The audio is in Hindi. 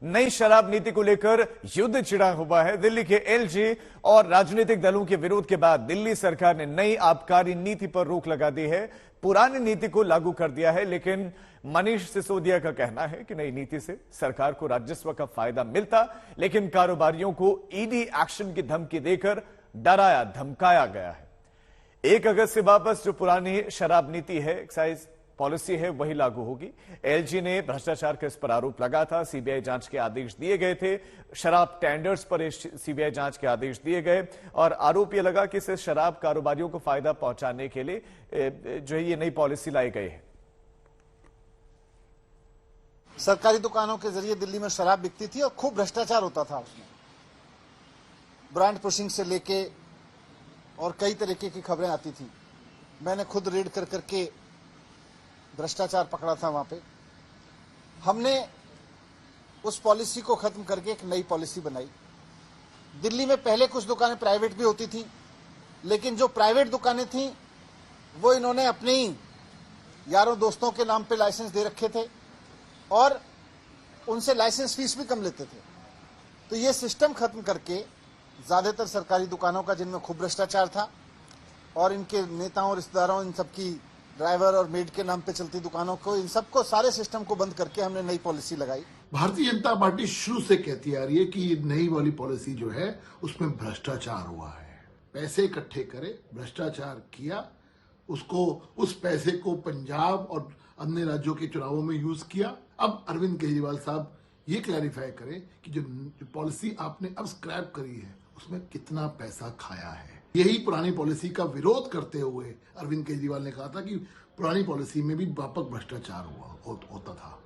नई शराब नीति को लेकर युद्ध छिड़ा हुआ है। दिल्ली के एलजी और राजनीतिक दलों के विरोध के बाद दिल्ली सरकार ने नई आबकारी नीति पर रोक लगा दी है। पुरानी नीति को लागू कर दिया है, लेकिन मनीष सिसोदिया का कहना है कि नई नीति से सरकार को राजस्व का फायदा मिलता, लेकिन कारोबारियों को ईडी एक्शन की धमकी देकर डराया धमकाया गया है। 1 अगस्त से वापस जो पुरानी शराब नीति है, एक्साइज पॉलिसी है, वही लागू होगी। एलजी ने भ्रष्टाचार का इस पर आरोप लगा था। सीबीआई जांच के आदेश दिए गए थे। शराब टेंडर्स पर सीबीआई जांच के आदेश दिए गए और आरोप यह लगा कि इससे शराब कारोबारियों को फायदा पहुंचाने के लिए जो है ये नई पॉलिसी लाई गई है। सरकारी दुकानों के जरिए दिल्ली में शराब बिकती थी और खूब भ्रष्टाचार होता था उसमें। ब्रांड पुशिंग से लेके और कई तरीके की खबरें आती थी। मैंने खुद रेड कर करके भ्रष्टाचार पकड़ा था वहां पे। हमने उस पॉलिसी को खत्म करके एक नई पॉलिसी बनाई। दिल्ली में पहले कुछ दुकानें प्राइवेट भी होती थी, लेकिन जो प्राइवेट दुकानें थी वो इन्होंने अपने ही यारों दोस्तों के नाम पे लाइसेंस दे रखे थे और उनसे लाइसेंस फीस भी कम लेते थे। तो ये सिस्टम खत्म करके ज्यादातर सरकारी दुकानों का, जिनमें खूब भ्रष्टाचार था, और इनके नेताओं, रिश्तेदारों, इन सबकी ड्राइवर और मेड के नाम पे चलती दुकानों को, इन सबको, सारे सिस्टम को बंद करके हमने नई पॉलिसी लगाई। भारतीय जनता पार्टी शुरू से कहती आ रही है कि ये नई वाली पॉलिसी जो है उसमें भ्रष्टाचार हुआ है। पैसे इकट्ठे करे, भ्रष्टाचार किया, उसको, उस पैसे को पंजाब और अन्य राज्यों के चुनावों में यूज किया। अब अरविंद केजरीवाल साहब ये क्लैरिफाई करें कि जो पॉलिसी आपने अब स्क्रैप करी है उसमें कितना पैसा खाया है। यही पुरानी पॉलिसी का विरोध करते हुए अरविंद केजरीवाल ने कहा था कि पुरानी पॉलिसी में भी व्यापक भ्रष्टाचार होता था।